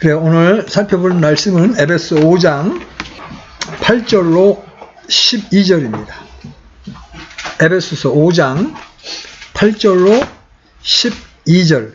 그래요. 오늘 살펴볼 말씀은 에베소 5장 8절로 12절입니다. 에베소서 5장 8절로 12절.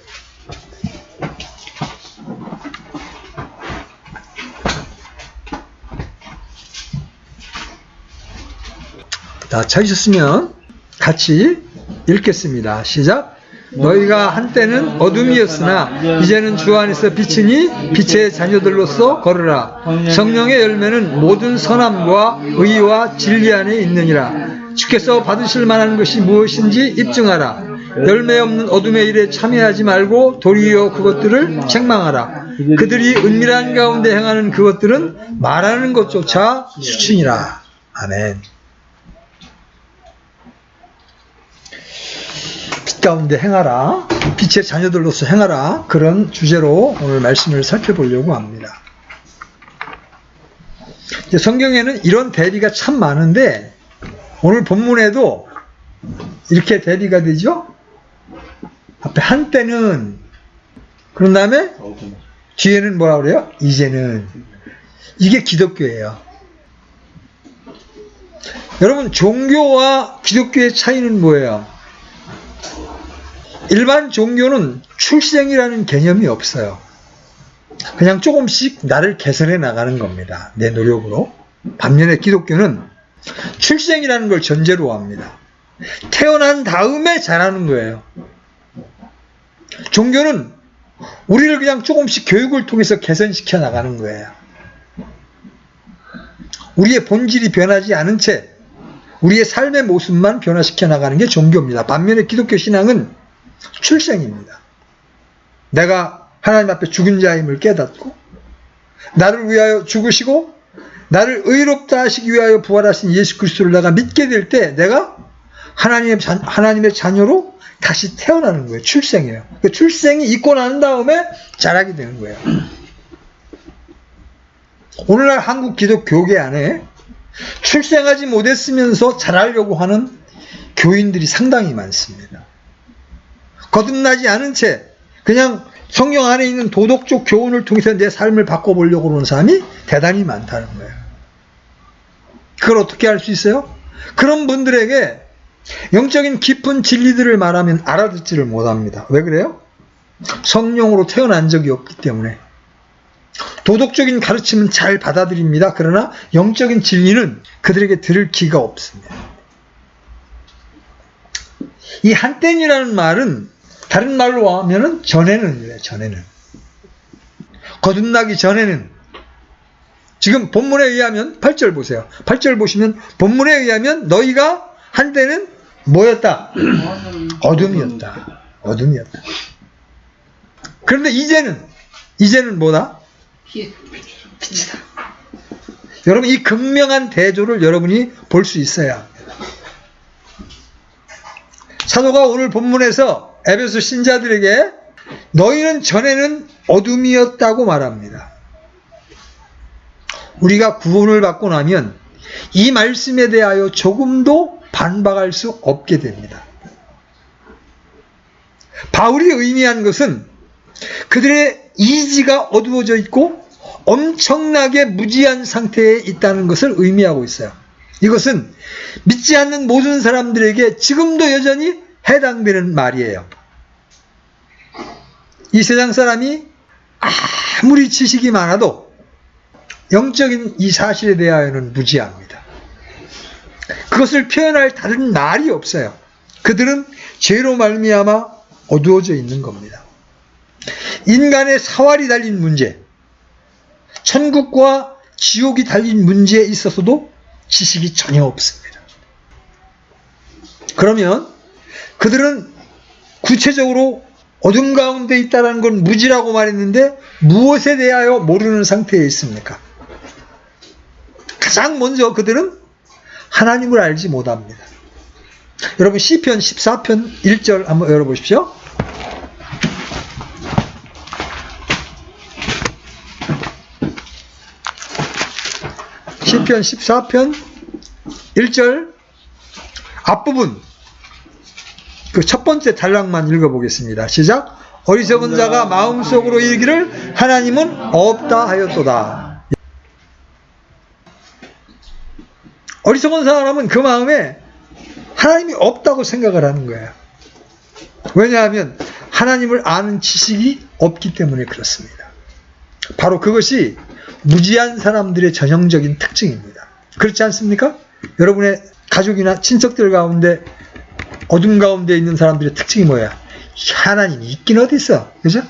자, 찾으셨으면 같이 읽겠습니다. 시작. 너희가 한때는 어둠이었으나 이제는 주 안에서 빛이니 빛의 자녀들로서 걸으라. 성령의 열매는 모든 선함과 의와 진리 안에 있느니라. 주께서 받으실 만한 것이 무엇인지 입증하라. 열매 없는 어둠의 일에 참여하지 말고 도리어 그것들을 책망하라. 그들이 은밀한 가운데 행하는 그것들은 말하는 것조차 수치니라. 아멘. 빛 가운데 행하라. 빛의 자녀들로서 행하라. 그런 주제로 오늘 말씀을 살펴보려고 합니다. 성경에는 이런 대비가 참 많은데 오늘 본문에도 이렇게 대비가 되죠. 앞에 한때는, 그런 다음에 뒤에는 뭐라 그래요? 이제는. 이게 기독교예요. 여러분, 종교와 기독교의 차이는 뭐예요? 일반 종교는 출생이라는 개념이 없어요. 그냥 조금씩 나를 개선해 나가는 겁니다. 내 노력으로. 반면에 기독교는 출생이라는 걸 전제로 합니다. 태어난 다음에 잘하는 거예요. 종교는 우리를 그냥 조금씩 교육을 통해서 개선시켜 나가는 거예요. 우리의 본질이 변하지 않은 채 우리의 삶의 모습만 변화시켜 나가는 게 종교입니다. 반면에 기독교 신앙은 출생입니다. 내가 하나님 앞에 죽은 자임을 깨닫고 나를 위하여 죽으시고 나를 의롭다 하시기 위하여 부활하신 예수 그리스도를 내가 믿게 될 때 내가 하나님의 자녀로 다시 태어나는 거예요. 출생이에요. 그 출생이 있고 난 다음에 자라게 되는 거예요. 오늘날 한국 기독교계 안에 출생하지 못했으면서 자라려고 하는 교인들이 상당히 많습니다. 거듭나지 않은 채 그냥 성경 안에 있는 도덕적 교훈을 통해서 내 삶을 바꿔보려고 하는 사람이 대단히 많다는 거예요. 그걸 어떻게 할 수 있어요? 그런 분들에게 영적인 깊은 진리들을 말하면 알아듣지를 못합니다. 왜 그래요? 성령으로 태어난 적이 없기 때문에. 도덕적인 가르침은 잘 받아들입니다. 그러나 영적인 진리는 그들에게 들을 기가 없습니다. 이 한때이라는 말은 다른 말로 하면은 전에는. 거듭나기 전에는. 지금 본문에 의하면 8절 보세요. 8절 보시면 본문에 의하면 너희가 한때는 뭐였다? 어둠이었다. 그런데 이제는 뭐다? 빛이다. 여러분, 이 극명한 대조를 여러분이 볼 수 있어야 합니다. 사도가 오늘 본문에서 에베소 신자들에게 너희는 전에는 어둠이었다고 말합니다. 우리가 구원을 받고 나면 이 말씀에 대하여 조금도 반박할 수 없게 됩니다. 바울이 의미한 것은 그들의 이지가 어두워져 있고 엄청나게 무지한 상태에 있다는 것을 의미하고 있어요. 이것은 믿지 않는 모든 사람들에게 지금도 여전히 해당되는 말이에요. 이 세상 사람이 아무리 지식이 많아도 영적인 이 사실에 대하여는 무지합니다. 그것을 표현할 다른 말이 없어요. 그들은 죄로 말미암아 어두워져 있는 겁니다. 인간의 사활이 달린 문제, 천국과 지옥이 달린 문제에 있어서도 지식이 전혀 없습니다. 그러면 그들은 구체적으로 어둠 가운데 있다는 건 무지라고 말했는데 무엇에 대하여 모르는 상태에 있습니까? 가장 먼저 그들은 하나님을 알지 못합니다. 여러분 시편 14편 1절 한번 열어보십시오. 시편 14편 1절 앞부분 그 첫 번째 단락만 읽어보겠습니다. 시작. 어리석은 자가 마음속으로 이르기를 하나님은 없다 하였도다. 어리석은 사람은 그 마음에 하나님이 없다고 생각을 하는 거예요. 왜냐하면 하나님을 아는 지식이 없기 때문에 그렇습니다. 바로 그것이 무지한 사람들의 전형적인 특징입니다. 그렇지 않습니까? 여러분의 가족이나 친척들 가운데 어둠 가운데 있는 사람들의 특징이 뭐야? 하나님이 있긴 어디 있어? 그죠?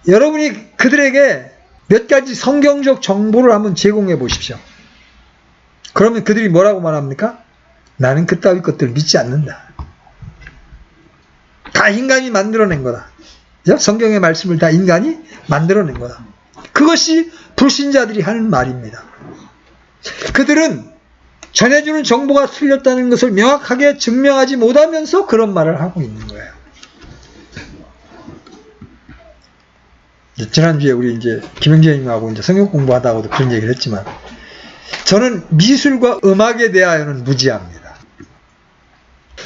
여러분이 그들에게 몇 가지 성경적 정보를 한번 제공해 보십시오. 그러면 그들이 뭐라고 말합니까? 나는 그따위 것들을 믿지 않는다. 다 인간이 만들어낸 거다. 성경의 말씀을 다 인간이 만들어낸 거다. 그것이 불신자들이 하는 말입니다. 그들은 전해주는 정보가 틀렸다는 것을 명확하게 증명하지 못하면서 그런 말을 하고 있는 거예요. 지난주에 우리 이제 김영재님하고 이제 성경 공부하다가도 그런 얘기를 했지만, 저는 미술과 음악에 대하여는 무지합니다.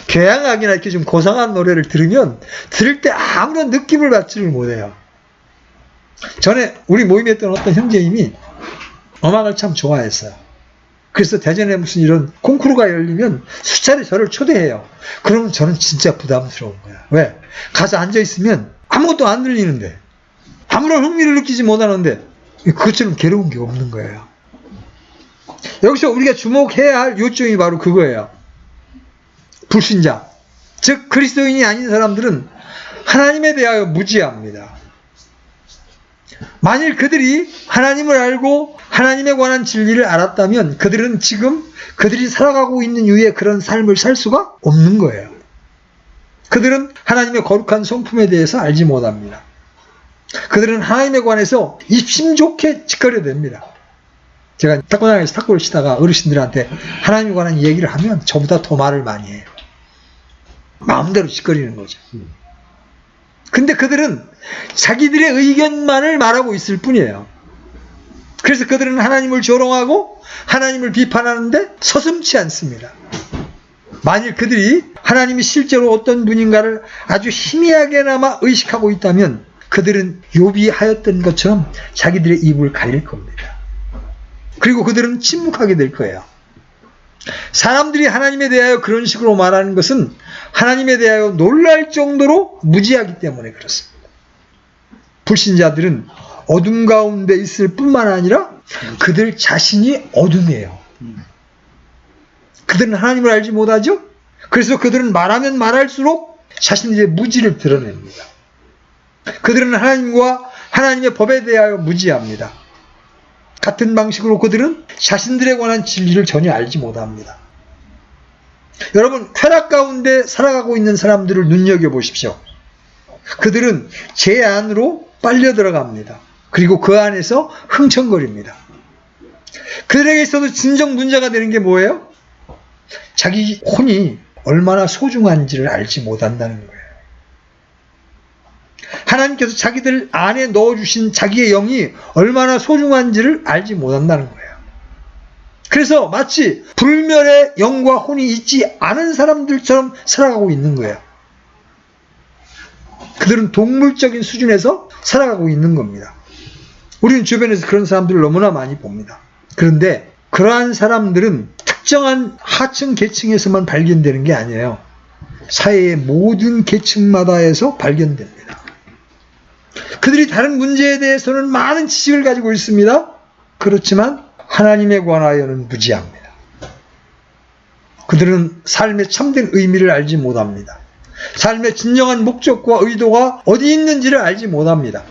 교향악이나 이렇게 좀 고상한 노래를 들으면 들을 때 아무런 느낌을 받지를 못해요. 전에 우리 모임에 있던 어떤 형제님이 음악을 참 좋아했어요. 그래서 대전에 무슨 이런 콩쿠르가 열리면 수차례 저를 초대해요. 그러면 저는 진짜 부담스러운 거야. 왜? 가서 앉아있으면 아무것도 안 들리는데, 아무런 흥미를 느끼지 못하는데 그것처럼 괴로운 게 없는 거예요. 여기서 우리가 주목해야 할 요점이 바로 그거예요. 불신자, 즉 그리스도인이 아닌 사람들은 하나님에 대하여 무지합니다. 만일 그들이 하나님을 알고 하나님에 관한 진리를 알았다면 그들은 지금 그들이 살아가고 있는 이유에 그런 삶을 살 수가 없는 거예요. 그들은 하나님의 거룩한 성품에 대해서 알지 못합니다. 그들은 하나님에 관해서 입심좋게 짓거려댑니다. 제가 탁구장에서 탁구를 치다가 어르신들한테 하나님에 관한 얘기를 하면 저보다 더 말을 많이 해요. 마음대로 짓거리는 거죠. 근데 그들은 자기들의 의견만을 말하고 있을 뿐이에요. 그래서 그들은 하나님을 조롱하고 하나님을 비판하는데 서슴지 않습니다. 만일 그들이 하나님이 실제로 어떤 분인가를 아주 희미하게나마 의식하고 있다면 그들은 욥이 하였던 것처럼 자기들의 입을 가릴 겁니다. 그리고 그들은 침묵하게 될 거예요. 사람들이 하나님에 대하여 그런 식으로 말하는 것은 하나님에 대하여 놀랄 정도로 무지하기 때문에 그렇습니다. 불신자들은 어둠 가운데 있을 뿐만 아니라 그들 자신이 어둠이에요. 그들은 하나님을 알지 못하죠? 그래서 그들은 말하면 말할수록 자신들의 무지를 드러냅니다. 그들은 하나님과 하나님의 법에 대하여 무지합니다. 같은 방식으로 그들은 자신들에 관한 진리를 전혀 알지 못합니다. 여러분, 쾌락 가운데 살아가고 있는 사람들을 눈여겨보십시오. 그들은 제 안으로 빨려 들어갑니다. 그리고 그 안에서 흥청거립니다. 그들에게 있어도 진정 문제가 되는 게 뭐예요? 자기 혼이 얼마나 소중한지를 알지 못한다는 거예요. 하나님께서 자기들 안에 넣어주신 자기의 영이 얼마나 소중한지를 알지 못한다는 거예요. 그래서 마치 불멸의 영과 혼이 있지 않은 사람들처럼 살아가고 있는 거예요. 그들은 동물적인 수준에서 살아가고 있는 겁니다. 우리는 주변에서 그런 사람들을 너무나 많이 봅니다. 그런데 그러한 사람들은 특정한 하층 계층에서만 발견되는 게 아니에요. 사회의 모든 계층마다에서 발견됩니다. 그들이 다른 문제에 대해서는 많은 지식을 가지고 있습니다. 그렇지만 하나님에 관하여는 무지합니다. 그들은 삶의 참된 의미를 알지 못합니다. 삶의 진정한 목적과 의도가 어디 있는지를 알지 못합니다.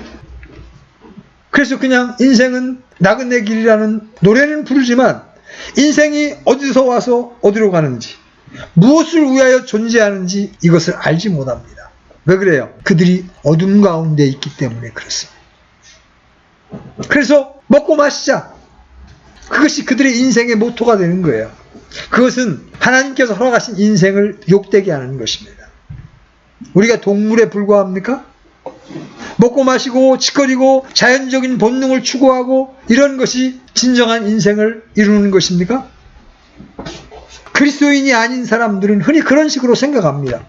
그래서 그냥 인생은 나그네 길이라는 노래는 부르지만 인생이 어디서 와서 어디로 가는지, 무엇을 위하여 존재하는지 이것을 알지 못합니다. 왜 그래요? 그들이 어둠 가운데 있기 때문에 그렇습니다. 그래서 먹고 마시자. 그것이 그들의 인생의 모토가 되는 거예요. 그것은 하나님께서 허락하신 인생을 욕되게 하는 것입니다. 우리가 동물에 불과합니까? 먹고 마시고 짓거리고 자연적인 본능을 추구하고 이런 것이 진정한 인생을 이루는 것입니까? 그리스도인이 아닌 사람들은 흔히 그런 식으로 생각합니다.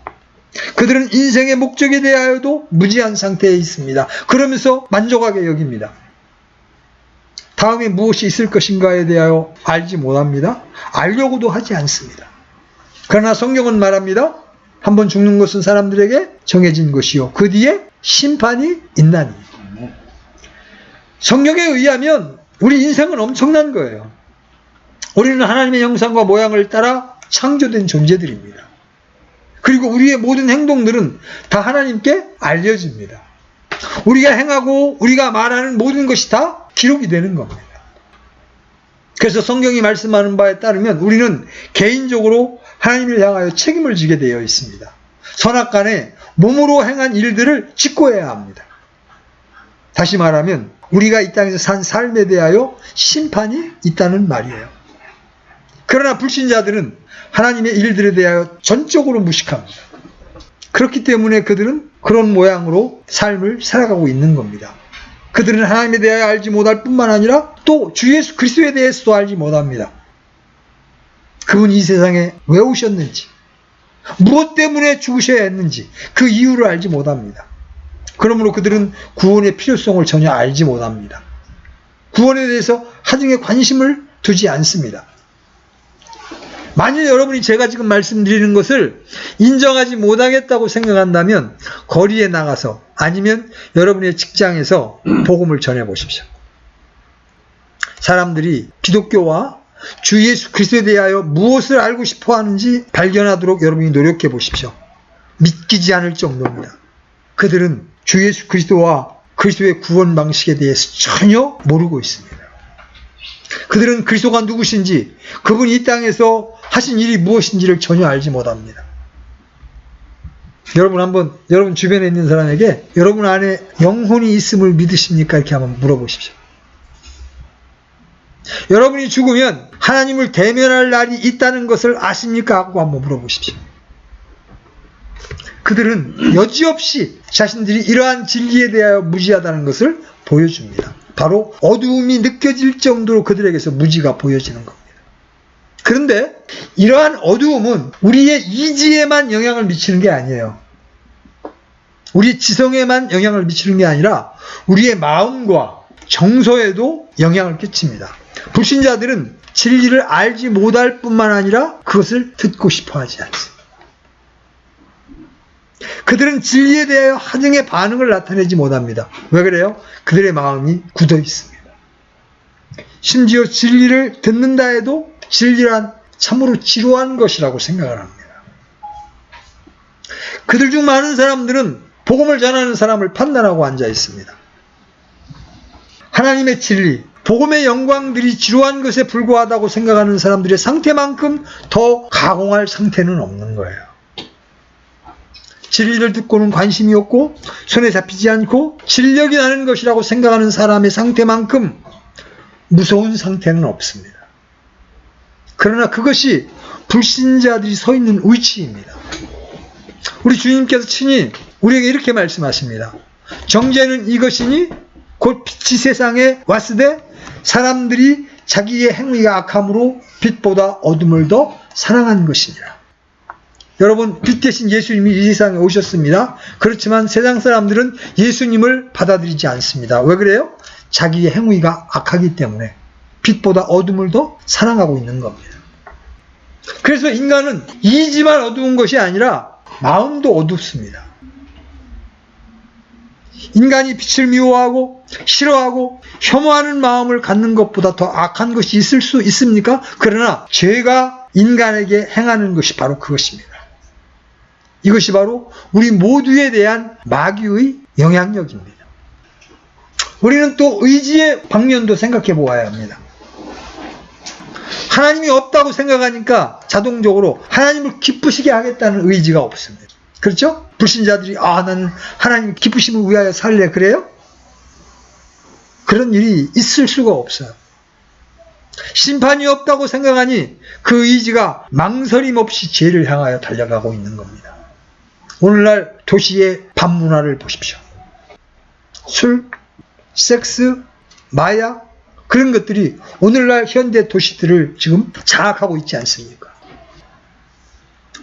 그들은 인생의 목적에 대하여도 무지한 상태에 있습니다. 그러면서 만족하게 여깁니다. 다음에 무엇이 있을 것인가에 대하여 알지 못합니다. 알려고도 하지 않습니다. 그러나 성경은 말합니다. 한번 죽는 것은 사람들에게 정해진 것이요 그 뒤에 심판이 있나니. 성경에 의하면 우리 인생은 엄청난 거예요. 우리는 하나님의 형상과 모양을 따라 창조된 존재들입니다. 그리고 우리의 모든 행동들은 다 하나님께 알려집니다. 우리가 행하고 우리가 말하는 모든 것이 다 기록이 되는 겁니다. 그래서 성경이 말씀하는 바에 따르면 우리는 개인적으로 하나님을 향하여 책임을 지게 되어 있습니다. 선악간에 몸으로 행한 일들을 직고해야 합니다. 다시 말하면 우리가 이 땅에서 산 삶에 대하여 심판이 있다는 말이에요. 그러나 불신자들은 하나님의 일들에 대하여 전적으로 무식합니다. 그렇기 때문에 그들은 그런 모양으로 삶을 살아가고 있는 겁니다. 그들은 하나님에 대하여 알지 못할 뿐만 아니라 또 주 예수 그리스도에 대해서도 알지 못합니다. 그분이 이 세상에 왜 오셨는지, 무엇 때문에 죽으셔야 했는지 그 이유를 알지 못합니다. 그러므로 그들은 구원의 필요성을 전혀 알지 못합니다. 구원에 대해서 하등의 관심을 두지 않습니다. 만일 여러분이 제가 지금 말씀드리는 것을 인정하지 못하겠다고 생각한다면 거리에 나가서 아니면 여러분의 직장에서 복음을 전해보십시오. 사람들이 기독교와 주 예수 그리스도에 대하여 무엇을 알고 싶어 하는지 발견하도록 여러분이 노력해 보십시오. 믿기지 않을 정도입니다. 그들은 주 예수 그리스도와 그리스도의 구원 방식에 대해서 전혀 모르고 있습니다. 그들은 그리스도가 누구신지, 그분이 이 땅에서 하신 일이 무엇인지를 전혀 알지 못합니다. 여러분 한번 여러분 주변에 있는 사람에게 여러분 안에 영혼이 있음을 믿으십니까? 이렇게 한번 물어보십시오. 여러분이 죽으면 하나님을 대면할 날이 있다는 것을 아십니까? 하고 한번 물어보십시오. 그들은 여지없이 자신들이 이러한 진리에 대하여 무지하다는 것을 보여줍니다. 바로 어두움이 느껴질 정도로 그들에게서 무지가 보여지는 겁니다. 그런데 이러한 어두움은 우리의 이지에만 영향을 미치는 게 아니에요. 우리 지성에만 영향을 미치는 게 아니라 우리의 마음과 정서에도 영향을 끼칩니다. 불신자들은 진리를 알지 못할 뿐만 아니라 그것을 듣고 싶어 하지 않습니다. 그들은 진리에 대하여 하등의 반응을 나타내지 못합니다. 왜 그래요? 그들의 마음이 굳어 있습니다. 심지어 진리를 듣는다 해도 진리란 참으로 지루한 것이라고 생각을 합니다. 그들 중 많은 사람들은 복음을 전하는 사람을 판단하고 앉아 있습니다. 하나님의 진리, 복음의 영광들이 지루한 것에 불과하다고 생각하는 사람들의 상태만큼 더 가공할 상태는 없는 거예요. 진리를 듣고는 관심이 없고 손에 잡히지 않고 진력이 나는 것이라고 생각하는 사람의 상태만큼 무서운 상태는 없습니다. 그러나 그것이 불신자들이 서 있는 위치입니다. 우리 주님께서 친히 우리에게 이렇게 말씀하십니다. 정죄는 이것이니 곧 빛이 세상에 왔으되 사람들이 자기의 행위가 악함으로 빛보다 어둠을 더 사랑한 것이니라. 여러분, 빛 대신 예수님이 이 세상에 오셨습니다. 그렇지만 세상 사람들은 예수님을 받아들이지 않습니다. 왜 그래요? 자기의 행위가 악하기 때문에 빛보다 어둠을 더 사랑하고 있는 겁니다. 그래서 인간은 이지만 어두운 것이 아니라 마음도 어둡습니다. 인간이 빛을 미워하고 싫어하고 혐오하는 마음을 갖는 것보다 더 악한 것이 있을 수 있습니까? 그러나 죄가 인간에게 행하는 것이 바로 그것입니다. 이것이 바로 우리 모두에 대한 마귀의 영향력입니다. 우리는 또 의지의 방면도 생각해 보아야 합니다. 하나님이 없다고 생각하니까 자동적으로 하나님을 기쁘시게 하겠다는 의지가 없습니다. 그렇죠? 불신자들이 나는 하나님 기쁘심을 위하여 살래 그래요? 그런 일이 있을 수가 없어요. 심판이 없다고 생각하니 그 의지가 망설임 없이 죄를 향하여 달려가고 있는 겁니다. 오늘날 도시의 밤문화를 보십시오. 술, 섹스, 마약 그런 것들이 오늘날 현대 도시들을 지금 장악하고 있지 않습니까?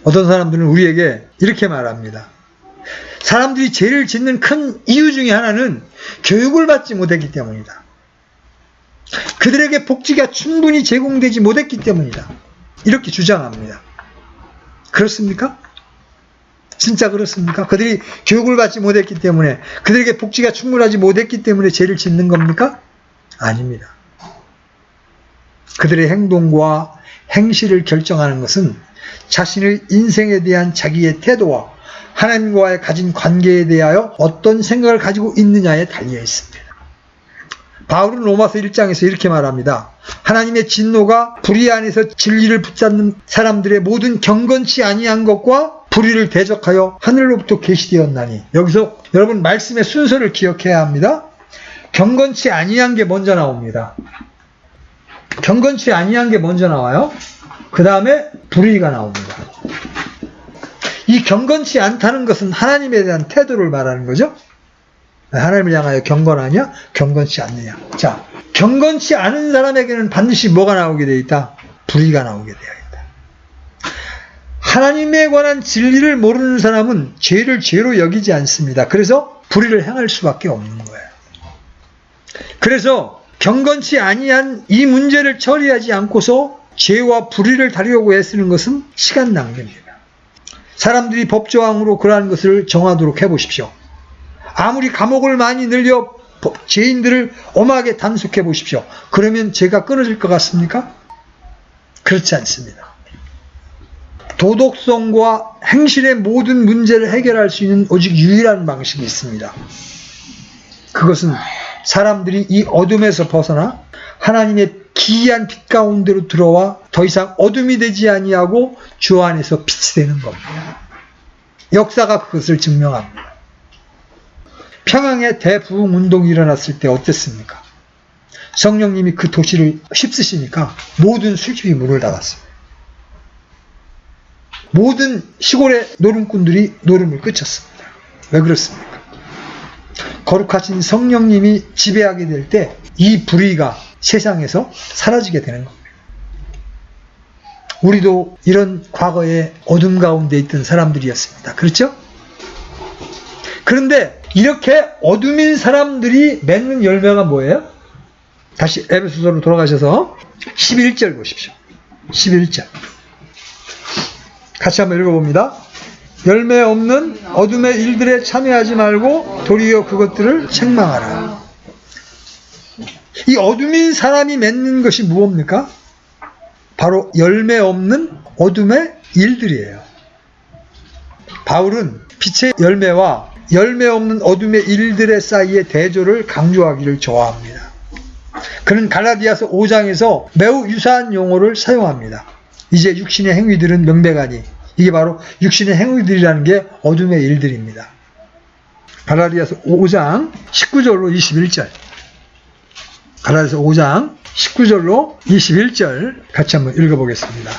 어떤 사람들은 우리에게 이렇게 말합니다. 사람들이 죄를 짓는 큰 이유 중에 하나는 교육을 받지 못했기 때문이다. 그들에게 복지가 충분히 제공되지 못했기 때문이다. 이렇게 주장합니다. 그렇습니까? 진짜 그렇습니까? 그들이 교육을 받지 못했기 때문에, 그들에게 복지가 충분하지 못했기 때문에 죄를 짓는 겁니까? 아닙니다. 그들의 행동과 행실을 결정하는 것은 자신의 인생에 대한 자기의 태도와 하나님과의 가진 관계에 대하여 어떤 생각을 가지고 있느냐에 달려 있습니다. 바울은 로마서 1장에서 이렇게 말합니다. 하나님의 진노가 불의 안에서 진리를 붙잡는 사람들의 모든 경건치 아니한 것과 불의를 대적하여 하늘로부터 계시되었나니. 여기서 여러분 말씀의 순서를 기억해야 합니다. 경건치 아니한 게 먼저 나옵니다. 경건치 아니한 게 먼저 나와요. 그 다음에 불의가 나옵니다. 이 경건치 않다는 것은 하나님에 대한 태도를 말하는 거죠. 하나님을 향하여 경건하냐? 경건치 않느냐? 자, 경건치 않은 사람에게는 반드시 뭐가 나오게 되어 있다? 불의가 나오게 되어 있다. 하나님에 관한 진리를 모르는 사람은 죄를 죄로 여기지 않습니다. 그래서 불의를 행할 수밖에 없는 거예요. 그래서 경건치 아니한 이 문제를 처리하지 않고서 죄와 불의를 다루려고 애쓰는 것은 시간 낭비입니다. 사람들이 법조항으로 그러한 것을 정하도록 해보십시오. 아무리 감옥을 많이 늘려 죄인들을 엄하게 단속해 보십시오. 그러면 죄가 끊어질 것 같습니까? 그렇지 않습니다. 도덕성과 행실의 모든 문제를 해결할 수 있는 오직 유일한 방식이 있습니다. 그것은 사람들이 이 어둠에서 벗어나 하나님의 기이한 빛 가운데로 들어와 더 이상 어둠이 되지 아니하고 주 안에서 빛이 되는 겁니다. 역사가 그것을 증명합니다. 평양의 대부흥 운동이 일어났을 때 어땠습니까? 성령님이 그 도시를 휩쓰시니까 모든 술집이 문을 닫았습니다. 모든 시골의 노름꾼들이 노름을 끊쳤습니다. 왜 그렇습니까? 거룩하신 성령님이 지배하게 될 때 이 불의가 세상에서 사라지게 되는 겁니다. 우리도 이런 과거에 어둠 가운데 있던 사람들이었습니다. 그렇죠? 그런데 이렇게 어둠인 사람들이 맺는 열매가 뭐예요? 다시 에베소서로 돌아가셔서 11절 보십시오. 11절. 같이 한번 읽어봅니다. 열매 없는 어둠의 일들에 참여하지 말고 도리어 그것들을 책망하라. 이 어둠인 사람이 맺는 것이 무엇입니까? 바로 열매 없는 어둠의 일들이에요. 바울은 빛의 열매와 열매 없는 어둠의 일들의 사이의 대조를 강조하기를 좋아합니다. 그는 갈라디아서 5장에서 매우 유사한 용어를 사용합니다. 이제 육신의 행위들은 명백하니, 이게 바로 육신의 행위들이라는 게 어둠의 일들입니다. 갈라디아서 5장 19절로 21절. 갈라디아서 5장 19절로 21절 같이 한번 읽어보겠습니다.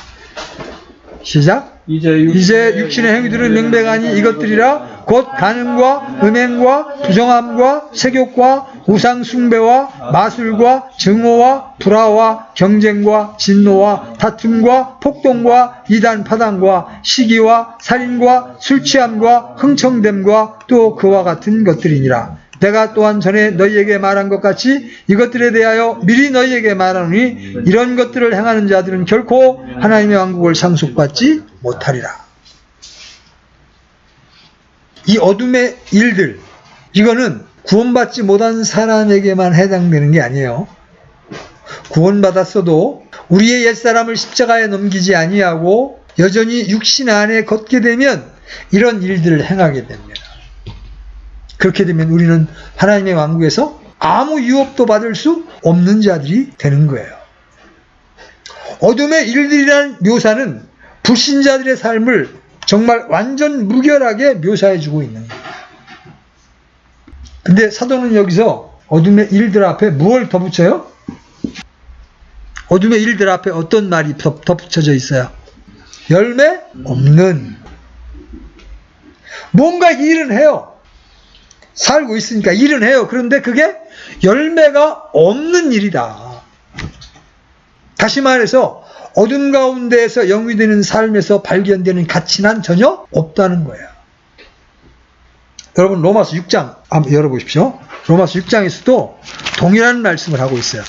시작. 이제 육신의 행위들은 명백하니 이것들이라 곧 간음과 음행과 부정함과 세욕과 우상숭배와 마술과 증오와 불화와 경쟁과 진노와 다툼과 폭동과 이단 파당과 시기와 살인과 술취함과 흥청됨과 또 그와 같은 것들이니라. 내가 또한 전에 너희에게 말한 것 같이 이것들에 대하여 미리 너희에게 말하노니 이런 것들을 행하는 자들은 결코 하나님의 왕국을 상속받지 못하리라. 이 어둠의 일들, 이거는 구원받지 못한 사람에게만 해당되는 게 아니에요. 구원받았어도 우리의 옛사람을 십자가에 넘기지 아니하고 여전히 육신 안에 걷게 되면 이런 일들을 행하게 됩니다. 그렇게 되면 우리는 하나님의 왕국에서 아무 유업도 받을 수 없는 자들이 되는 거예요. 어둠의 일들이라는 묘사는 불신자들의 삶을 정말 완전 무결하게 묘사해주고 있는 거예요. 근데 사도는 여기서 어둠의 일들 앞에 무엇을 덧붙여요? 어둠의 일들 앞에 어떤 말이 덧붙여져 있어요? 열매 없는. 뭔가 일은 해요. 살고 있으니까 일은 해요. 그런데 그게 열매가 없는 일이다. 다시 말해서 어둠 가운데에서 영이 되는 삶에서 발견되는 가치는 전혀 없다는 거예요. 여러분 로마서 6장 한번 열어보십시오. 로마서 6장에서도 동일한 말씀을 하고 있어요.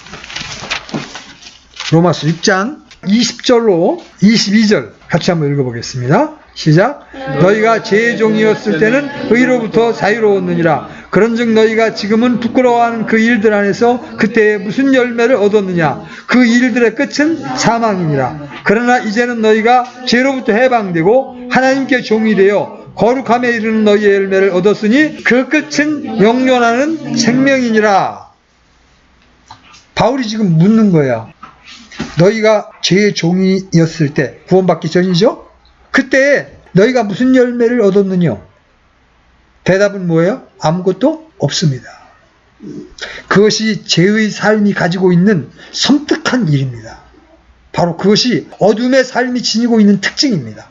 로마서 6장 20절로 22절 같이 한번 읽어보겠습니다. 시작. 너희가 죄의 종이었을 때는 의로부터 자유로웠느니라. 그런즉 너희가 지금은 부끄러워하는 그 일들 안에서 그때에 무슨 열매를 얻었느냐. 그 일들의 끝은 사망이니라. 그러나 이제는 너희가 죄로부터 해방되고 하나님께 종이 되어 거룩함에 이르는 너희의 열매를 얻었으니 그 끝은 영원하는 생명이니라. 바울이 지금 묻는 거예요. 너희가 죄의 종이었을 때, 구원받기 전이죠? 그때 너희가 무슨 열매를 얻었느냐? 대답은 뭐예요? 아무것도 없습니다. 그것이 죄의 삶이 가지고 있는 섬뜩한 일입니다. 바로 그것이 어둠의 삶이 지니고 있는 특징입니다.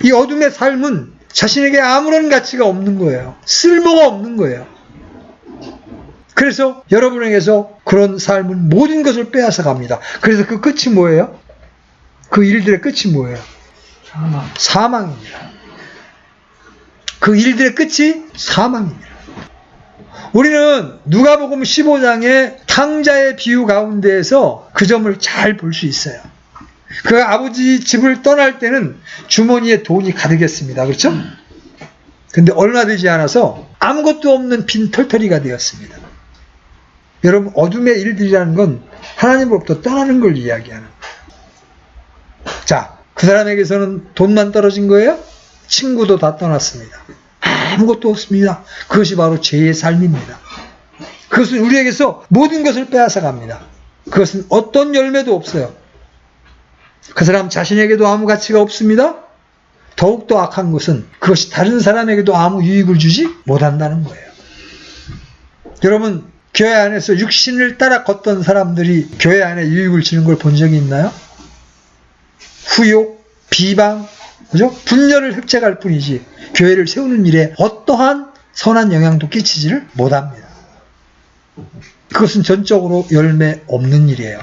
이 어둠의 삶은 자신에게 아무런 가치가 없는 거예요. 쓸모가 없는 거예요. 그래서 여러분에게서 그런 삶은 모든 것을 빼앗아 갑니다. 그래서 그 끝이 뭐예요? 그 일들의 끝이 뭐예요? 사망입니다. 그 일들의 끝이 사망입니다. 우리는 누가복음 15장의 탕자의 비유 가운데에서 그 점을 잘 볼 수 있어요. 그 아버지 집을 떠날 때는 주머니에 돈이 가득했습니다. 그렇죠? 근데 얼마 되지 않아서 아무것도 없는 빈 털터리가 되었습니다. 여러분, 어둠의 일들이라는 건 하나님으로부터 떠나는 걸 이야기하는 거예요. 자, 그 사람에게서는 돈만 떨어진 거예요? 친구도 다 떠났습니다. 아무것도 없습니다. 그것이 바로 죄의 삶입니다. 그것은 우리에게서 모든 것을 빼앗아 갑니다. 그것은 어떤 열매도 없어요. 그 사람 자신에게도 아무 가치가 없습니다. 더욱더 악한 것은 그것이 다른 사람에게도 아무 유익을 주지 못한다는 거예요. 여러분, 교회 안에서 육신을 따라 걷던 사람들이 교회 안에 유익을 주는 걸 본 적이 있나요? 후욕, 비방, 그죠? 분열을 획책할 뿐이지 교회를 세우는 일에 어떠한 선한 영향도 끼치지를 못합니다. 그것은 전적으로 열매 없는 일이에요.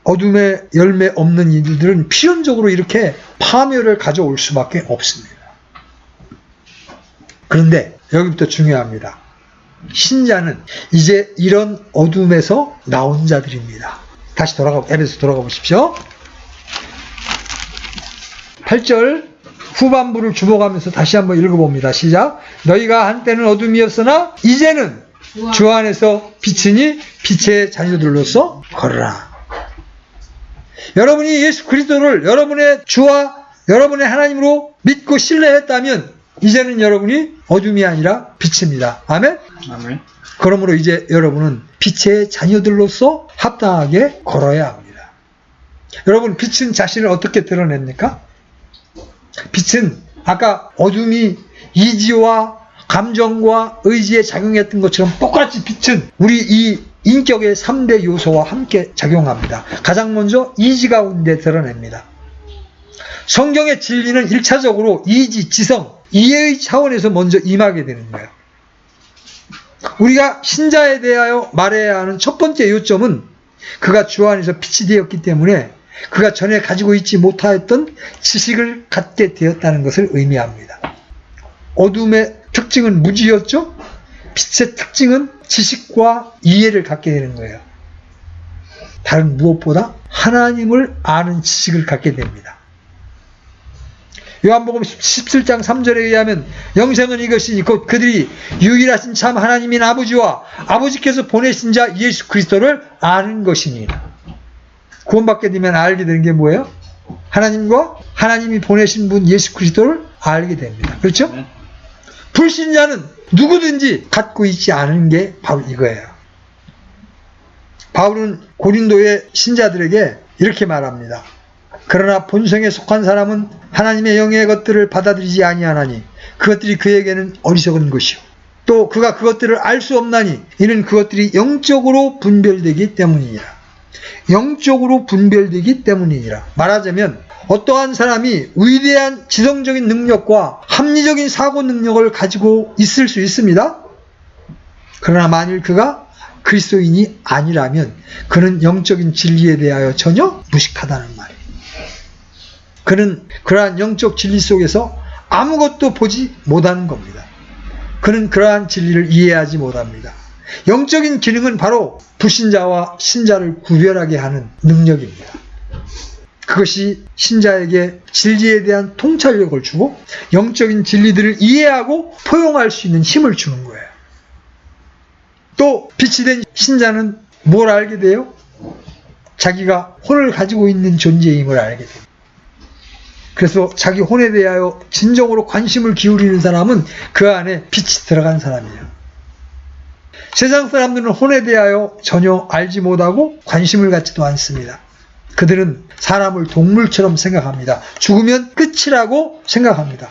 어둠에 열매 없는 일들은 필연적으로 이렇게 파멸을 가져올 수밖에 없습니다. 그런데 여기부터 중요합니다. 신자는 이제 이런 어둠에서 나온 자들입니다. 다시 에베소 돌아가 보십시오. 8절 후반부를 주목하면서 다시 한번 읽어봅니다. 시작. 너희가 한때는 어둠이었으나 이제는 주 안에서 빛이니 빛의 자녀들로서 걸으라. 여러분이 예수 그리스도를 여러분의 주와 여러분의 하나님으로 믿고 신뢰했다면 이제는 여러분이 어둠이 아니라 빛입니다. 아멘? 아멘. 그러므로 이제 여러분은 빛의 자녀들로서 합당하게 걸어야 합니다. 여러분, 빛은 자신을 어떻게 드러냅니까? 빛은 아까 어둠이 이지와 감정과 의지에 작용했던 것처럼 똑같이 빛은 우리 이 인격의 3대 요소와 함께 작용합니다. 가장 먼저 이지 가운데 드러냅니다. 성경의 진리는 1차적으로 이지, 지성, 이해의 차원에서 먼저 임하게 되는 거예요. 우리가 신자에 대하여 말해야 하는 첫 번째 요점은 그가 주 안에서 빛이 되었기 때문에 그가 전에 가지고 있지 못하였던 지식을 갖게 되었다는 것을 의미합니다. 어둠의 특징은 무지였죠? 빛의 특징은 지식과 이해를 갖게 되는 거예요. 다른 무엇보다 하나님을 아는 지식을 갖게 됩니다. 요한복음 17장 3절에 의하면 영생은 이것이니 곧 그들이 유일하신 참 하나님인 아버지와 아버지께서 보내신 자 예수 그리스도를 아는 것이니라. 구원받게 되면 알게 되는 게 뭐예요? 하나님과 하나님이 보내신 분 예수 그리스도를 알게 됩니다. 그렇죠? 불신자는 누구든지 갖고 있지 않은 게 바로 이거예요. 바울은 고린도의 신자들에게 이렇게 말합니다. 그러나 본성에 속한 사람은 하나님의 영의 것들을 받아들이지 아니하나니 그것들이 그에게는 어리석은 것이요 또 그가 그것들을 알 수 없나니 이는 그것들이 영적으로 분별되기 때문이니라. 영적으로 분별되기 때문이니라. 말하자면 어떠한 사람이 위대한 지성적인 능력과 합리적인 사고 능력을 가지고 있을 수 있습니다. 그러나 만일 그가 그리스도인이 아니라면 그는 영적인 진리에 대하여 전혀 무식하다는 말이에요. 그는 그러한 영적 진리 속에서 아무것도 보지 못하는 겁니다. 그는 그러한 진리를 이해하지 못합니다. 영적인 기능은 바로 불신자와 신자를 구별하게 하는 능력입니다. 그것이 신자에게 진리에 대한 통찰력을 주고 영적인 진리들을 이해하고 포용할 수 있는 힘을 주는 거예요. 또 빛이 된 신자는 뭘 알게 돼요? 자기가 혼을 가지고 있는 존재임을 알게 돼요. 그래서 자기 혼에 대하여 진정으로 관심을 기울이는 사람은 그 안에 빛이 들어간 사람이에요. 세상 사람들은 혼에 대하여 전혀 알지 못하고 관심을 갖지도 않습니다. 그들은 사람을 동물처럼 생각합니다. 죽으면 끝이라고 생각합니다.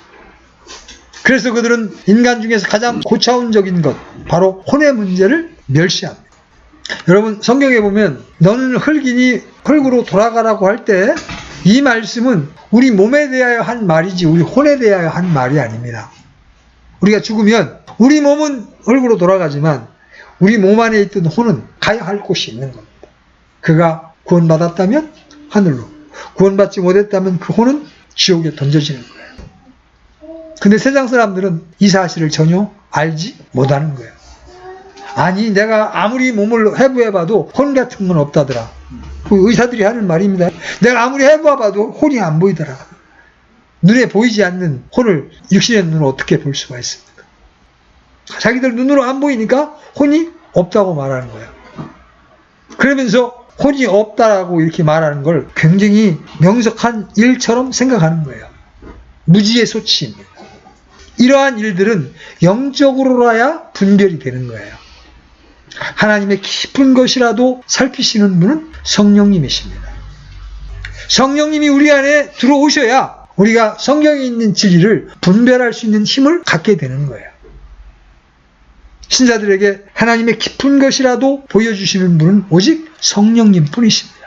그래서 그들은 인간 중에서 가장 고차원적인 것, 바로 혼의 문제를 멸시합니다. 여러분, 성경에 보면 너는 흙이니 흙으로 돌아가라고 할 때 이 말씀은 우리 몸에 대하여 한 말이지 우리 혼에 대하여 한 말이 아닙니다. 우리가 죽으면 우리 몸은 흙으로 돌아가지만 우리 몸 안에 있던 혼은 가야 할 곳이 있는 겁니다. 그가 구원받았다면 하늘로, 구원받지 못했다면 그 혼은 지옥에 던져지는 거예요. 근데 세상 사람들은 이 사실을 전혀 알지 못하는 거예요. 아니, 내가 아무리 몸을 해부해봐도 혼 같은 건 없다더라. 그 의사들이 하는 말입니다. 내가 아무리 해부해봐도 혼이 안 보이더라. 눈에 보이지 않는 혼을 육신의 눈으로 어떻게 볼 수가 있습니까? 자기들 눈으로 안 보이니까 혼이 없다고 말하는 거예요. 그러면서 혼이 없다라고 이렇게 말하는 걸 굉장히 명석한 일처럼 생각하는 거예요. 무지의 소치입니다. 이러한 일들은 영적으로라야 분별이 되는 거예요. 하나님의 깊은 것이라도 살피시는 분은 성령님이십니다. 성령님이 우리 안에 들어오셔야 우리가 성경에 있는 진리를 분별할 수 있는 힘을 갖게 되는 거예요. 신자들에게 하나님의 깊은 것이라도 보여주시는 분은 오직 성령님 뿐이십니다.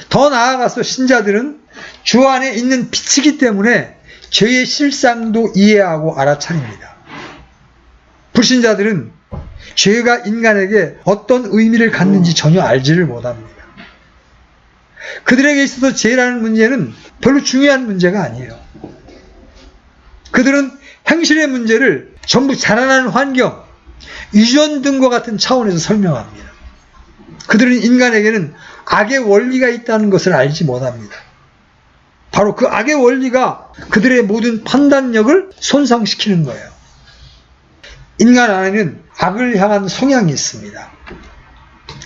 더 나아가서 신자들은 주 안에 있는 빛이기 때문에 죄의 실상도 이해하고 알아차립니다. 불신자들은 죄가 인간에게 어떤 의미를 갖는지 전혀 알지를 못합니다. 그들에게 있어서 죄라는 문제는 별로 중요한 문제가 아니에요. 그들은 행실의 문제를 전부 자라나는 환경, 유전 등과 같은 차원에서 설명합니다. 그들은 인간에게는 악의 원리가 있다는 것을 알지 못합니다. 바로 그 악의 원리가 그들의 모든 판단력을 손상시키는 거예요. 인간 안에는 악을 향한 성향이 있습니다.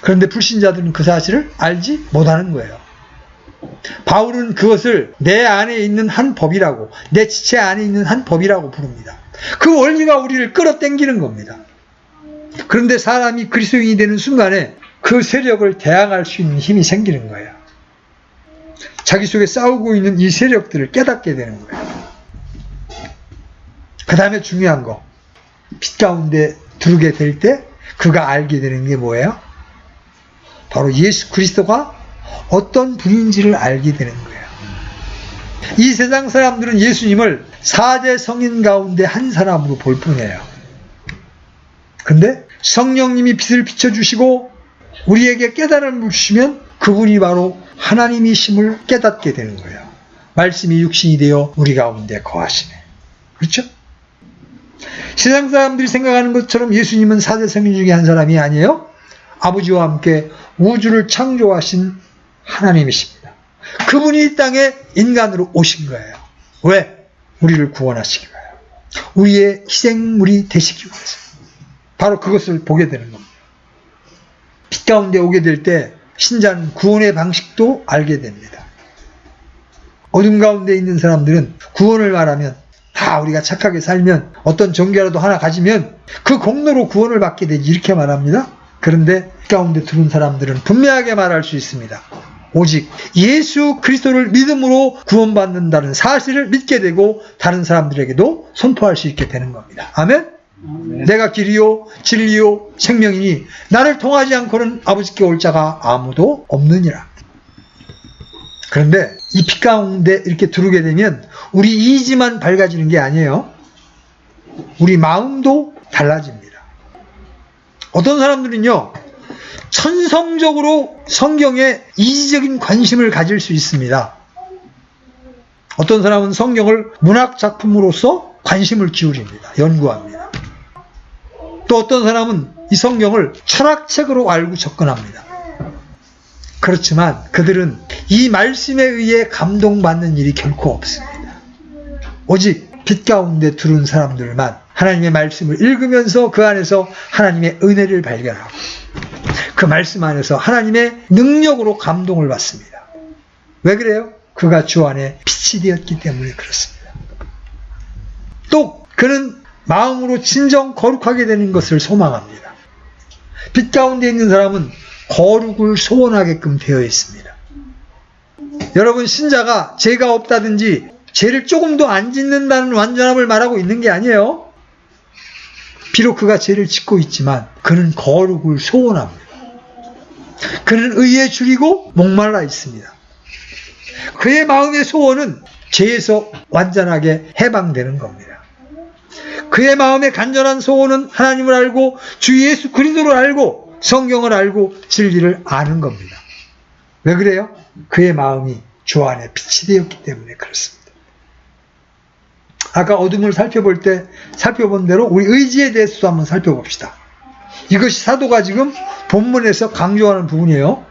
그런데 불신자들은 그 사실을 알지 못하는 거예요. 바울은 그것을 내 안에 있는 한 법이라고, 내 지체 안에 있는 한 법이라고 부릅니다. 그 원리가 우리를 끌어당기는 겁니다. 그런데 사람이 그리스도인이 되는 순간에 그 세력을 대항할 수 있는 힘이 생기는 거예요. 자기 속에 싸우고 있는 이 세력들을 깨닫게 되는 거예요. 그 다음에 중요한 거, 빛 가운데 두르게 될 때 그가 알게 되는 게 뭐예요? 바로 예수 그리스도가 어떤 분인지를 알게 되는 거예요. 이 세상 사람들은 예수님을 4대 성인 가운데 한 사람으로 볼 뿐이에요. 근데 성령님이 빛을 비춰주시고 우리에게 깨달음을 주시면 그분이 바로 하나님이심을 깨닫게 되는 거예요. 말씀이 육신이 되어 우리 가운데 거하시네. 그렇죠? 세상 사람들이 생각하는 것처럼 예수님은 4대 성인 중에 한 사람이 아니에요. 아버지와 함께 우주를 창조하신 하나님이십니다. 그분이 이 땅에 인간으로 오신 거예요. 왜? 우리를 구원하시기 위하여. 우리의 희생물이 되시기 위해서. 바로 그것을 보게 되는 겁니다. 빛 가운데 오게 될 때 신자는 구원의 방식도 알게 됩니다. 어둠 가운데 있는 사람들은 구원을 말하면 다 우리가 착하게 살면 어떤 종교라도 하나 가지면 그 공로로 구원을 받게 되지 이렇게 말합니다. 그런데 빛 가운데 들어온 사람들은 분명하게 말할 수 있습니다. 오직 예수 그리스도를 믿음으로 구원받는다는 사실을 믿게 되고 다른 사람들에게도 선포할 수 있게 되는 겁니다. 아멘? 내가 길이요 진리요 생명이니 나를 통하지 않고는 아버지께 올 자가 아무도 없느니라. 그런데 이 빛 가운데 이렇게 들어오게 되면 우리 이지만 밝아지는 게 아니에요. 우리 마음도 달라집니다. 어떤 사람들은요, 천성적으로 성경에 이지적인 관심을 가질 수 있습니다. 어떤 사람은 성경을 문학 작품으로서 관심을 기울입니다. 연구합니다. 또 어떤 사람은 이 성경을 철학책으로 알고 접근합니다. 그렇지만 그들은 이 말씀에 의해 감동받는 일이 결코 없습니다. 오직 빛 가운데 들어온 사람들만 하나님의 말씀을 읽으면서 그 안에서 하나님의 은혜를 발견하고 그 말씀 안에서 하나님의 능력으로 감동을 받습니다. 왜 그래요? 그가 주 안에 빛이 되었기 때문에 그렇습니다. 또 그는 마음으로 진정 거룩하게 되는 것을 소망합니다. 빛 가운데 있는 사람은 거룩을 소원하게끔 되어 있습니다. 여러분, 신자가 죄가 없다든지 죄를 조금도 안 짓는다는 완전함을 말하고 있는 게 아니에요. 비록 그가 죄를 짓고 있지만 그는 거룩을 소원합니다. 그는 의에 줄이고 목말라 있습니다. 그의 마음의 소원은 죄에서 완전하게 해방되는 겁니다. 그의 마음의 간절한 소원은 하나님을 알고 주 예수 그리스도를 알고 성경을 알고 진리를 아는 겁니다. 왜 그래요? 그의 마음이 주 안에 빛이 되었기 때문에 그렇습니다. 아까 어둠을 살펴본 대로 우리 의지에 대해서도 한번 살펴봅시다. 이것이 사도가 지금 본문에서 강조하는 부분이에요.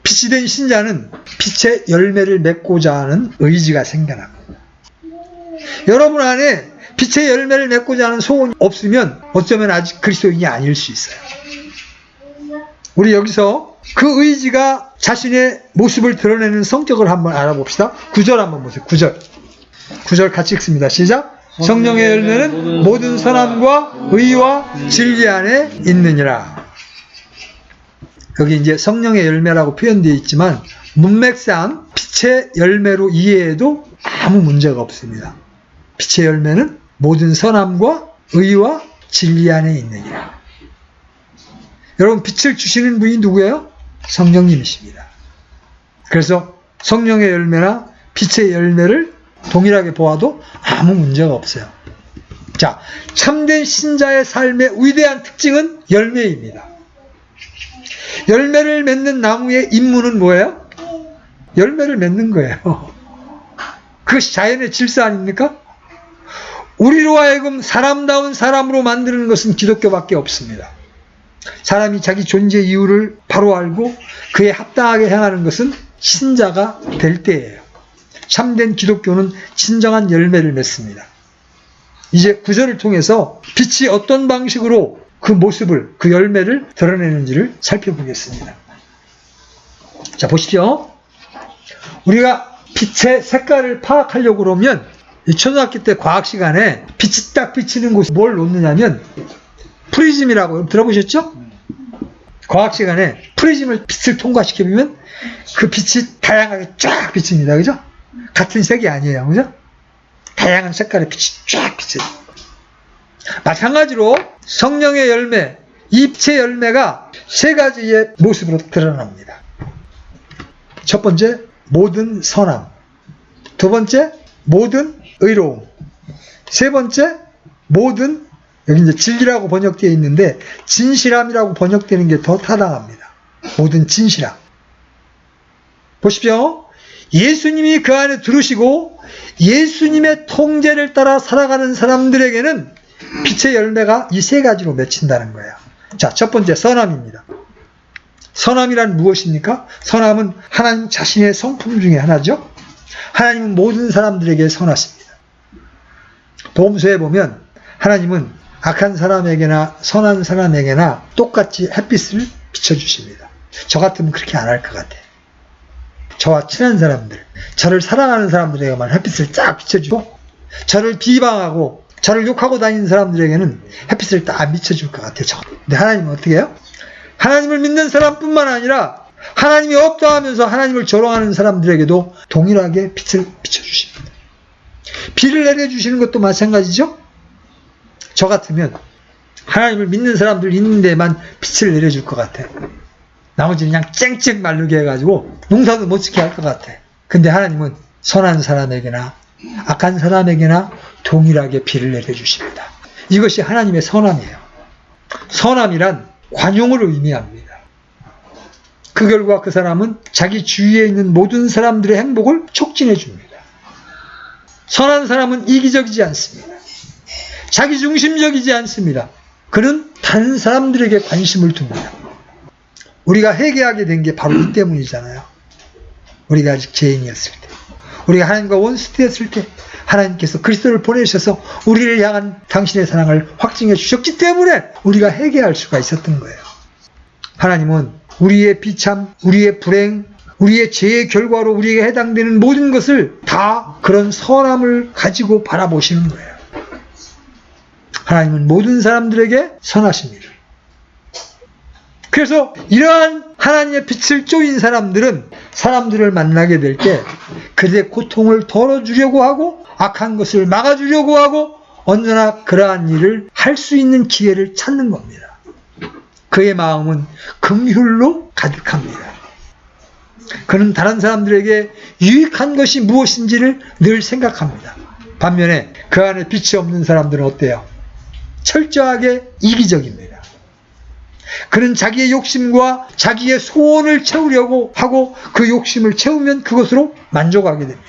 빛이 된 신자는 빛의 열매를 맺고자 하는 의지가 생겨납니다. 여러분 안에 빛의 열매를 맺고자 하는 소원이 없으면 어쩌면 아직 그리스도인이 아닐 수 있어요. 우리 여기서 그 의지가 자신의 모습을 드러내는 성격을 한번 알아봅시다. 9절 한번 보세요. 9절 같이 읽습니다. 시작. 성령의 열매는 모든 선함과 의와 진리 안에 있느니라. 여기 이제 성령의 열매라고 표현되어 있지만 문맥상 빛의 열매로 이해해도 아무 문제가 없습니다. 빛의 열매는 모든 선함과 의와 진리 안에 있느니라. 여러분, 빛을 주시는 분이 누구예요? 성령님이십니다. 그래서 성령의 열매나 빛의 열매를 동일하게 보아도 아무 문제가 없어요. 자, 참된 신자의 삶의 위대한 특징은 열매입니다. 열매를 맺는 나무의 임무는 뭐예요? 열매를 맺는 거예요. 그것이 자연의 질서 아닙니까? 우리로 하여금 사람다운 사람으로 만드는 것은 기독교밖에 없습니다. 사람이 자기 존재 이유를 바로 알고 그에 합당하게 행하는 것은 신자가 될 때예요. 참된 기독교는 진정한 열매를 맺습니다. 이제 구절을 통해서 빛이 어떤 방식으로 그 모습을, 그 열매를 드러내는지를 살펴보겠습니다. 자, 보십시오. 우리가 빛의 색깔을 파악하려고 그러면 이 초등학교 때 과학 시간에 빛이 딱 비치는 곳에 뭘 놓느냐면 프리즘이라고 들어보셨죠? 과학 시간에 프리즘을 빛을 통과시켜보면 그 빛이 다양하게 쫙 비칩니다. 그죠? 같은 색이 아니에요. 그죠? 다양한 색깔의 빛이 쫙 비쳐요. 마찬가지로 성령의 열매, 이 빛의 열매가 세 가지의 모습으로 드러납니다. 첫 번째, 모든 선함. 두 번째, 모든 의로움. 세 번째, 모든, 여기 이제 진리라고 번역되어 있는데 진실함이라고 번역되는 게 더 타당합니다. 모든 진실함. 보십시오. 예수님이 그 안에 들으시고 예수님의 통제를 따라 살아가는 사람들에게는 빛의 열매가 이 세 가지로 맺힌다는 거예요. 자, 첫 번째, 선함입니다. 선함이란 무엇입니까? 선함은 하나님 자신의 성품 중에 하나죠. 하나님은 모든 사람들에게 선하십니다. 보험서에 보면 하나님은 악한 사람에게나 선한 사람에게나 똑같이 햇빛을 비춰주십니다. 저 같으면 그렇게 안 할 것 같아요. 저와 친한 사람들, 저를 사랑하는 사람들에게만 햇빛을 쫙 비춰주고 저를 비방하고 저를 욕하고 다니는 사람들에게는 햇빛을 딱 비춰줄 것 같아요. 근데 하나님은 어떻게 해요? 하나님을 믿는 사람뿐만 아니라 하나님이 없다 하면서 하나님을 조롱하는 사람들에게도 동일하게 빛을 비춰주십니다. 비를 내려주시는 것도 마찬가지죠. 저 같으면 하나님을 믿는 사람들 있는 데만 빛을 내려줄 것 같아요. 나머지는 그냥 쨍쨍 마르게 해가지고 농사도 못 짓게 할 것 같아. 근데 하나님은 선한 사람에게나 악한 사람에게나 동일하게 비를 내려주십니다. 이것이 하나님의 선함이에요. 선함이란 관용을 의미합니다. 그 결과 그 사람은 자기 주위에 있는 모든 사람들의 행복을 촉진해 줍니다. 선한 사람은 이기적이지 않습니다. 자기중심적이지 않습니다. 그는 다른 사람들에게 관심을 둡니다. 우리가 회개하게 된 게 바로 이 때문이잖아요. 우리가 아직 죄인이었을 때, 우리가 하나님과 원수되었을 때 하나님께서 그리스도를 보내주셔서 우리를 향한 당신의 사랑을 확증해 주셨기 때문에 우리가 회개할 수가 있었던 거예요. 하나님은 우리의 비참, 우리의 불행, 우리의 죄의 결과로 우리에게 해당되는 모든 것을 다 그런 선함을 가지고 바라보시는 거예요. 하나님은 모든 사람들에게 선하십니다. 그래서 이러한 하나님의 빛을 쪼인 사람들은 사람들을 만나게 될 때 그들의 고통을 덜어주려고 하고 악한 것을 막아주려고 하고 언제나 그러한 일을 할 수 있는 기회를 찾는 겁니다. 그의 마음은 긍휼로 가득합니다. 그는 다른 사람들에게 유익한 것이 무엇인지를 늘 생각합니다. 반면에 그 안에 빛이 없는 사람들은 어때요? 철저하게 이기적입니다. 그는 자기의 욕심과 자기의 소원을 채우려고 하고 그 욕심을 채우면 그것으로 만족하게 됩니다.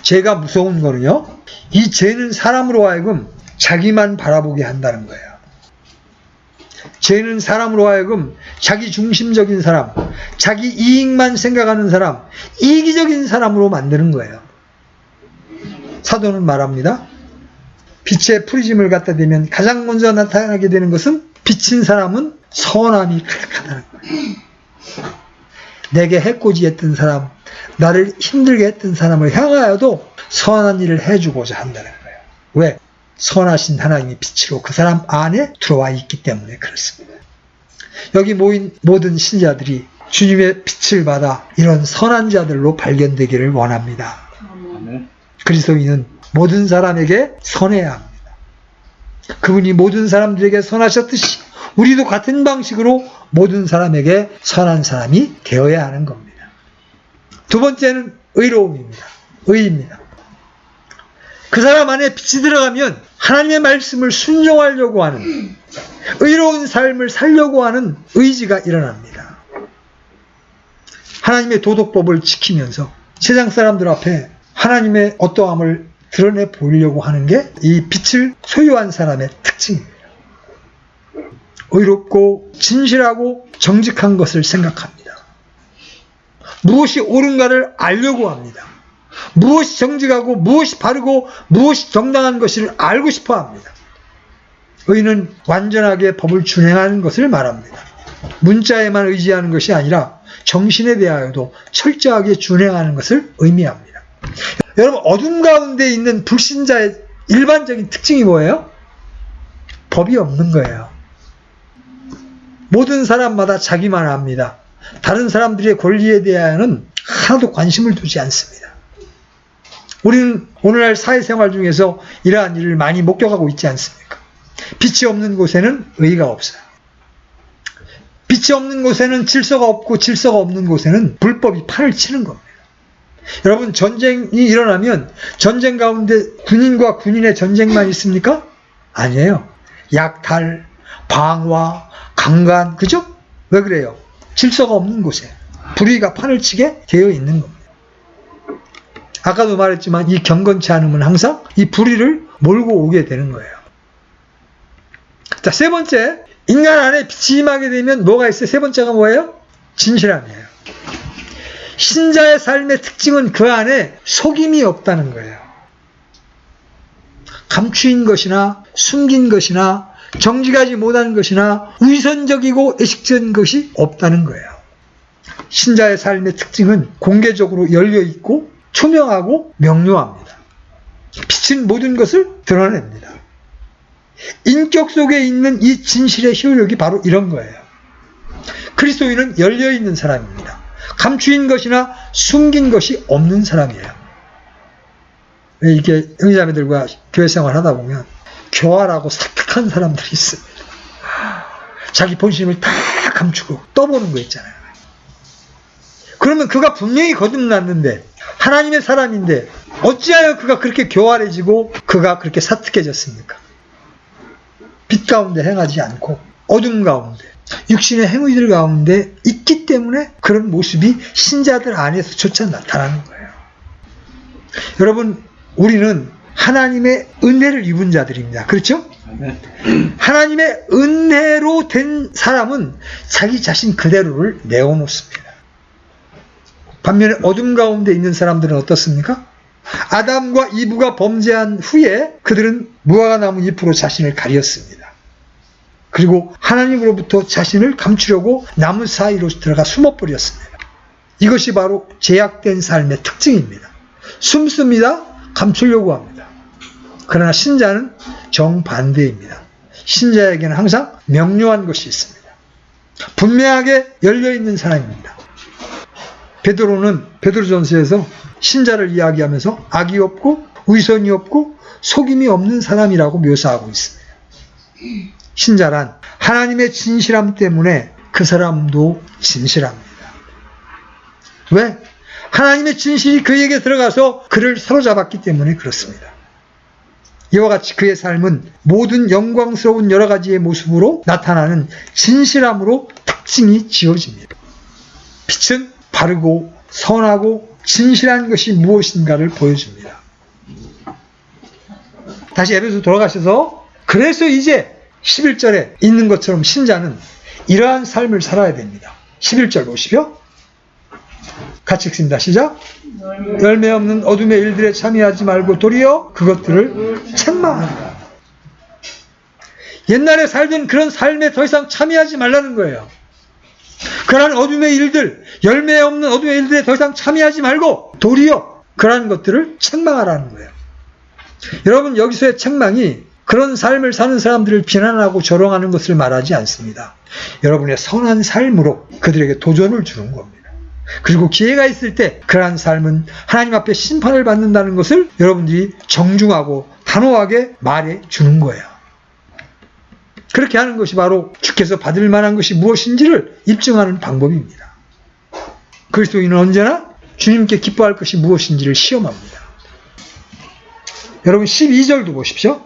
죄가 무서운 거는요, 이 죄는 사람으로 하여금 자기만 바라보게 한다는 거예요. 죄는 사람으로 하여금 자기 중심적인 사람, 자기 이익만 생각하는 사람, 이기적인 사람으로 만드는 거예요. 사도는 말합니다. 빛에 프리즘을 갖다 대면 가장 먼저 나타나게 되는 것은 비친 사람은 선함이 가득하다는 거예요. 내게 해코지했던 사람, 나를 힘들게 했던 사람을 향하여도 선한 일을 해주고자 한다는 거예요. 왜? 선하신 하나님의 빛으로 그 사람 안에 들어와 있기 때문에 그렇습니다. 여기 모인 모든 신자들이 주님의 빛을 받아 이런 선한 자들로 발견되기를 원합니다. 그리스도인은 모든 사람에게 선해야 합니다. 그분이 모든 사람들에게 선하셨듯이 우리도 같은 방식으로 모든 사람에게 선한 사람이 되어야 하는 겁니다. 두 번째는 의로움입니다. 의입니다. 그 사람 안에 빛이 들어가면 하나님의 말씀을 순종하려고 하는, 의로운 삶을 살려고 하는 의지가 일어납니다. 하나님의 도덕법을 지키면서 세상 사람들 앞에 하나님의 어떠함을 드러내 보이려고 하는 게 이 빛을 소유한 사람의 특징입니다. 의롭고 진실하고 정직한 것을 생각합니다. 무엇이 옳은가를 알려고 합니다. 무엇이 정직하고 무엇이 바르고 무엇이 정당한 것을 알고 싶어 합니다. 의는 완전하게 법을 준행하는 것을 말합니다. 문자에만 의지하는 것이 아니라 정신에 대하여도 철저하게 준행하는 것을 의미합니다. 여러분, 어둠 가운데 있는 불신자의 일반적인 특징이 뭐예요? 법이 없는 거예요. 모든 사람마다 자기만 합니다. 다른 사람들의 권리에 대하여는 하나도 관심을 두지 않습니다. 우리는 오늘날 사회생활 중에서 이러한 일을 많이 목격하고 있지 않습니까? 빛이 없는 곳에는 의의가 없어요. 빛이 없는 곳에는 질서가 없고 질서가 없는 곳에는 불법이 판을 치는 겁니다. 여러분, 전쟁이 일어나면 전쟁 가운데 군인과 군인의 전쟁만 있습니까? 아니에요. 약탈, 방화, 강간, 그죠? 왜 그래요? 질서가 없는 곳에 불의가 판을 치게 되어 있는 겁니다. 아까도 말했지만 이 경건치 않으면 항상 이 불의를 몰고 오게 되는 거예요. 자, 세 번째, 인간 안에 빛이 임하게 되면 뭐가 있어요? 세 번째가 뭐예요? 진실함이에요. 신자의 삶의 특징은 그 안에 속임이 없다는 거예요. 감추인 것이나 숨긴 것이나 정직하지 못한 것이나 위선적이고 애식적인 것이 없다는 거예요. 신자의 삶의 특징은 공개적으로 열려있고 투명하고 명료합니다. 빛은 모든 것을 드러냅니다. 인격 속에 있는 이 진실의 효력이 바로 이런 거예요. 그리스도인은 열려있는 사람입니다. 감추인 것이나 숨긴 것이 없는 사람이에요. 이렇게 형제자매들과 교회 생활 하다 보면 교활하고 사특한 사람들이 있습니다. 자기 본심을 다 감추고 떠보는 거 있잖아요. 그러면 그가 분명히 거듭났는데 하나님의 사람인데 어찌하여 그가 그렇게 교활해지고 그가 그렇게 사특해졌습니까? 빛 가운데 행하지 않고 어둠 가운데 육신의 행위들 가운데 있기 때문에 그런 모습이 신자들 안에서조차 나타나는 거예요. 여러분, 우리는 하나님의 은혜를 입은 자들입니다. 그렇죠? 하나님의 은혜로 된 사람은 자기 자신 그대로를 내어놓습니다. 반면에 어둠 가운데 있는 사람들은 어떻습니까? 아담과 이브가 범죄한 후에 그들은 무화과 나무 잎으로 자신을 가렸습니다. 그리고 하나님으로부터 자신을 감추려고 나무 사이로 들어가 숨어버렸습니다. 이것이 바로 죄악된 삶의 특징입니다. 숨습니다. 감추려고 합니다. 그러나 신자는 정반대입니다. 신자에게는 항상 명료한 것이 있습니다. 분명하게 열려있는 사람입니다. 베드로는 베드로전서에서 신자를 이야기하면서 악이 없고 위선이 없고 속임이 없는 사람이라고 묘사하고 있습니다. 신자란 하나님의 진실함 때문에 그 사람도 진실합니다. 왜? 하나님의 진실이 그에게 들어가서 그를 사로잡았기 때문에 그렇습니다. 이와 같이 그의 삶은 모든 영광스러운 여러 가지의 모습으로 나타나는 진실함으로 특징이 지어집니다. 빛은 바르고 선하고 진실한 것이 무엇인가를 보여줍니다. 다시 에베소 돌아가셔서 그래서 이제 11절에 있는 것처럼 신자는 이러한 삶을 살아야 됩니다. 11절 보시죠. 같이 읽습니다. 시작. 열매 없는 어둠의 일들에 참여하지 말고 도리어 그것들을 책망하라. 옛날에 살던 그런 삶에 더 이상 참여하지 말라는 거예요. 그러한 어둠의 일들, 열매 없는 어둠의 일들에 더 이상 참여하지 말고 도리어 그러한 것들을 책망하라는 거예요. 여러분, 여기서의 책망이 그런 삶을 사는 사람들을 비난하고 조롱하는 것을 말하지 않습니다. 여러분의 선한 삶으로 그들에게 도전을 주는 겁니다. 그리고 기회가 있을 때 그러한 삶은 하나님 앞에 심판을 받는다는 것을 여러분들이 정중하고 단호하게 말해 주는 거예요. 그렇게 하는 것이 바로 주께서 받을 만한 것이 무엇인지를 입증하는 방법입니다. 그리스도인은 언제나 주님께 기뻐할 것이 무엇인지를 시험합니다. 여러분 12절도 보십시오.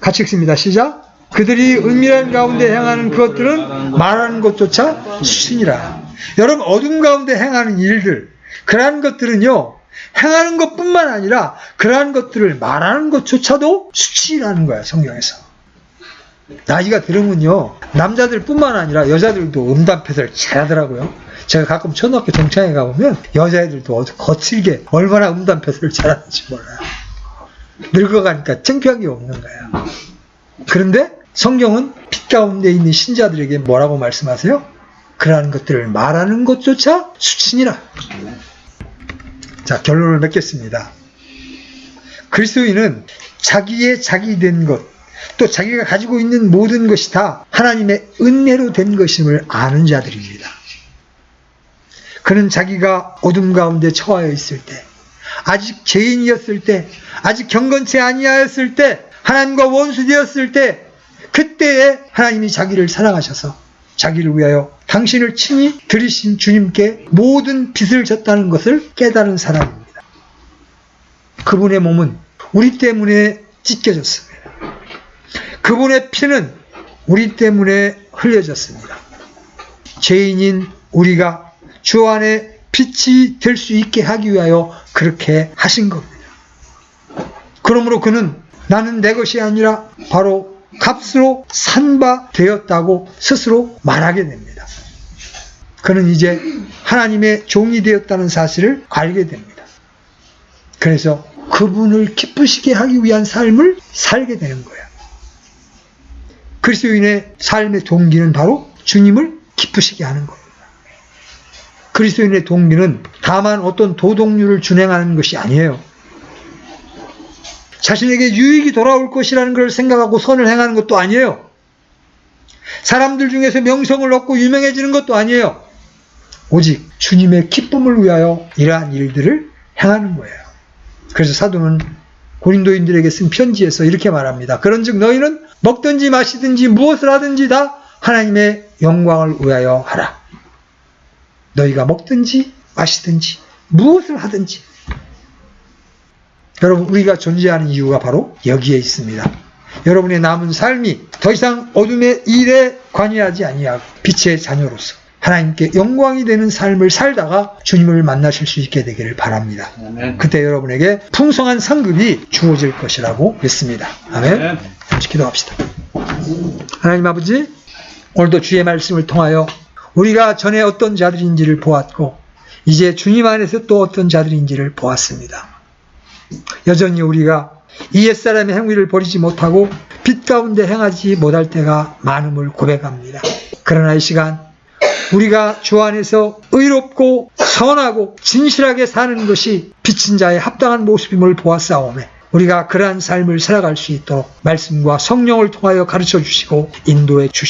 같이 읽습니다. 시작. 그들이 은밀한 가운데 행하는 그것들은 말하는 것조차 수치니라. 여러분, 어둠 가운데 행하는 일들, 그러한 것들은요, 행하는 것뿐만 아니라 그러한 것들을 말하는 것조차도 수치라는 거야, 성경에서. 나이가 들으면요, 남자들뿐만 아니라 여자들도 음담패설 잘하더라고요. 제가 가끔 초등학교 동창회 가보면 여자애들도 거칠게 얼마나 음담패설을 잘하는지 몰라요. 늙어가니까 창피한 게 없는 거예요. 그런데 성경은 빛 가운데 있는 신자들에게 뭐라고 말씀하세요? 그러한 것들을 말하는 것조차 수치니라. 자, 결론을 맺겠습니다. 그리스도인은 자기의 자기 된 것, 또 자기가 가지고 있는 모든 것이 다 하나님의 은혜로 된 것임을 아는 자들입니다. 그는 자기가 어둠 가운데 처하여 있을 때, 아직 죄인이었을 때, 아직 경건치 아니하였을 때, 하나님과 원수되었을 때, 그때에 하나님이 자기를 사랑하셔서 자기를 위하여 당신을 친히 들이신 주님께 모든 빚을 졌다는 것을 깨달은 사람입니다. 그분의 몸은 우리 때문에 찢겨졌습니다. 그분의 피는 우리 때문에 흘려졌습니다. 죄인인 우리가 주 안에 빛이 될 수 있게 하기 위하여 그렇게 하신 겁니다. 그러므로 그는 나는 내 것이 아니라 바로 값으로 산 바 되었다고 스스로 말하게 됩니다. 그는 이제 하나님의 종이 되었다는 사실을 알게 됩니다. 그래서 그분을 기쁘시게 하기 위한 삶을 살게 되는 거예요. 그리스도인의 삶의 동기는 바로 주님을 기쁘시게 하는 겁니다. 그리스도인의 동기는 다만 어떤 도덕률을 준행하는 것이 아니에요. 자신에게 유익이 돌아올 것이라는 걸 생각하고 선을 행하는 것도 아니에요. 사람들 중에서 명성을 얻고 유명해지는 것도 아니에요. 오직 주님의 기쁨을 위하여 이러한 일들을 행하는 거예요. 그래서 사도는 고린도인들에게 쓴 편지에서 이렇게 말합니다. 그런즉 너희는 먹든지 마시든지 무엇을 하든지 다 하나님의 영광을 위하여 하라. 너희가 먹든지 마시든지 무엇을 하든지. 여러분, 우리가 존재하는 이유가 바로 여기에 있습니다. 여러분의 남은 삶이 더 이상 어둠의 일에 관여하지 아니하고 빛의 자녀로서 하나님께 영광이 되는 삶을 살다가 주님을 만나실 수 있게 되기를 바랍니다. 아멘. 그때 여러분에게 풍성한 상급이 주어질 것이라고 믿습니다. 아멘. 잠시 기도합시다. 하나님 아버지, 오늘도 주의 말씀을 통하여 우리가 전에 어떤 자들인지를 보았고 이제 주님 안에서 또 어떤 자들인지를 보았습니다. 여전히 우리가 이 옛사람의 행위를 버리지 못하고 빛 가운데 행하지 못할 때가 많음을 고백합니다. 그러나 이 시간 우리가 주 안에서 의롭고 선하고 진실하게 사는 것이 비친 자의 합당한 모습임을 보았사오매 우리가 그러한 삶을 살아갈 수 있도록 말씀과 성령을 통하여 가르쳐 주시고 인도해 주시옵소서.